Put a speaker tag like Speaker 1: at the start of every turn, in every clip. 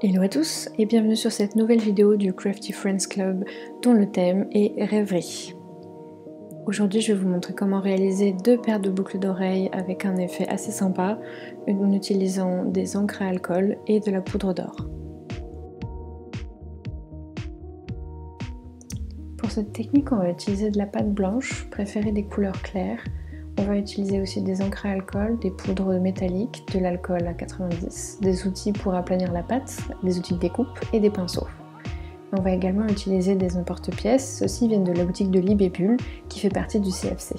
Speaker 1: Hello à tous et bienvenue sur cette nouvelle vidéo du Crafty Friends Club dont le thème est rêverie. Aujourd'hui je vais vous montrer comment réaliser deux paires de boucles d'oreilles avec un effet assez sympa en utilisant des encres à alcool et de la poudre d'or. Pour cette technique on va utiliser de la pâte blanche, préférée des couleurs claires. On va utiliser aussi des encres à alcool, des poudres métalliques, de l'alcool à 90, des outils pour aplanir la pâte, des outils de découpe et des pinceaux. On va également utiliser des emporte-pièces, ceux-ci viennent de la boutique de Libébule qui fait partie du CFC.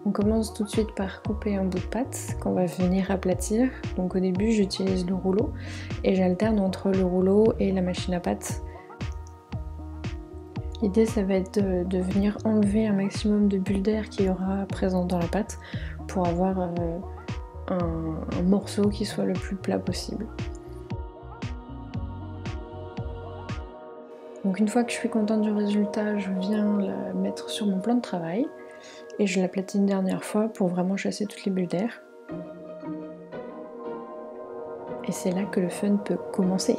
Speaker 1: On commence tout de suite par couper un bout de pâte qu'on va venir aplatir. Donc au début j'utilise le rouleau et j'alterne entre le rouleau et la machine à pâte. L'idée ça va être de venir enlever un maximum de bulles d'air qu'il y aura présent dans la pâte pour avoir un morceau qui soit le plus plat possible. Donc une fois que je suis contente du résultat, je viens la mettre sur mon plan de travail et je l'aplatis une dernière fois pour vraiment chasser toutes les bulles d'air. Et c'est là que le fun peut commencer.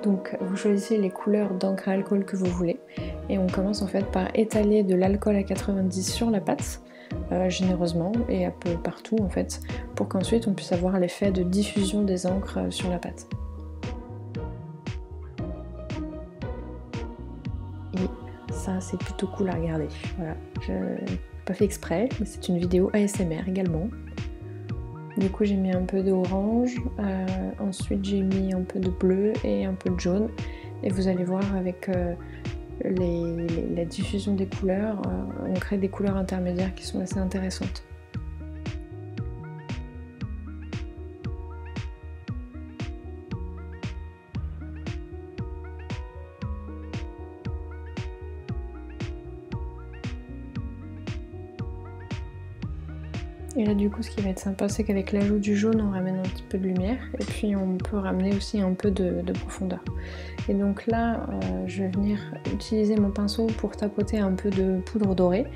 Speaker 1: Donc vous choisissez les couleurs d'encre à alcool que vous voulez et on commence en fait par étaler de l'alcool à 90 sur la pâte généreusement et un peu partout en fait pour qu'ensuite on puisse avoir l'effet de diffusion des encres sur la pâte. Et ça c'est plutôt cool à regarder. Voilà, je n'ai pas fait exprès mais c'est une vidéo ASMR également. Du coup j'ai mis un peu d'orange, ensuite j'ai mis un peu de bleu et un peu de jaune et vous allez voir avec la diffusion des couleurs, on crée des couleurs intermédiaires qui sont assez intéressantes. Et là du coup ce qui va être sympa c'est qu'avec l'ajout du jaune on ramène un petit peu de lumière et puis on peut ramener aussi un peu de profondeur. Et donc là je vais venir utiliser mon pinceau pour tapoter un peu de poudre dorée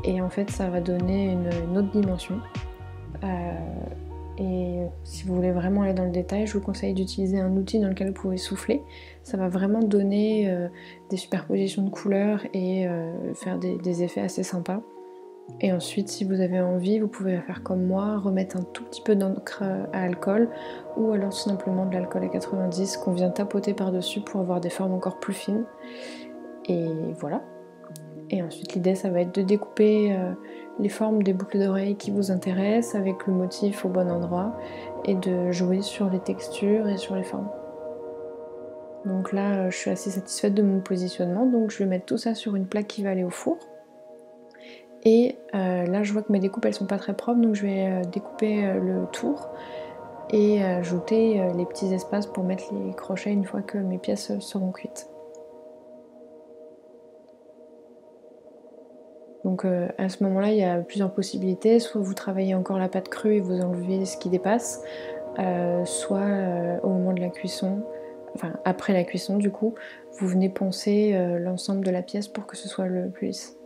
Speaker 1: et en fait ça va donner une autre dimension. Et si vous voulez vraiment aller dans le détail, je vous conseille d'utiliser un outil dans lequel vous pouvez souffler. Ça va vraiment donner des superpositions de couleurs et faire des effets assez sympas. Et ensuite, si vous avez envie, vous pouvez faire comme moi, remettre un tout petit peu d'encre à alcool ou alors tout simplement de l'alcool à 90 qu'on vient tapoter par-dessus pour avoir des formes encore plus fines. Et voilà. Et ensuite, l'idée, ça va être de découper les formes des boucles d'oreilles qui vous intéressent avec le motif au bon endroit et de jouer sur les textures et sur les formes. Donc là, je suis assez satisfaite de mon positionnement, donc je vais mettre tout ça sur une plaque qui va aller au four. Et là je vois que mes découpes elles sont pas très propres donc je vais découper le tour et ajouter les petits espaces pour mettre les crochets une fois que mes pièces seront cuites. Donc à ce moment là il y a plusieurs possibilités, soit vous travaillez encore la pâte crue et vous enlevez ce qui dépasse, soit au moment de la cuisson, enfin après la cuisson du coup, vous venez poncer l'ensemble de la pièce pour que ce soit le plus lisse.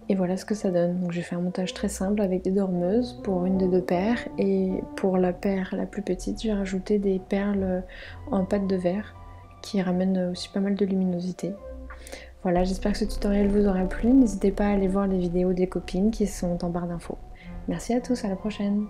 Speaker 1: Et voilà ce que ça donne. Donc j'ai fait un montage très simple avec des dormeuses pour une des deux paires et pour la paire la plus petite j'ai rajouté des perles en pâte de verre qui ramènent aussi pas mal de luminosité. Voilà, j'espère que ce tutoriel vous aura plu. N'hésitez pas à aller voir les vidéos des copines qui sont en barre d'infos. Merci à tous, à la prochaine!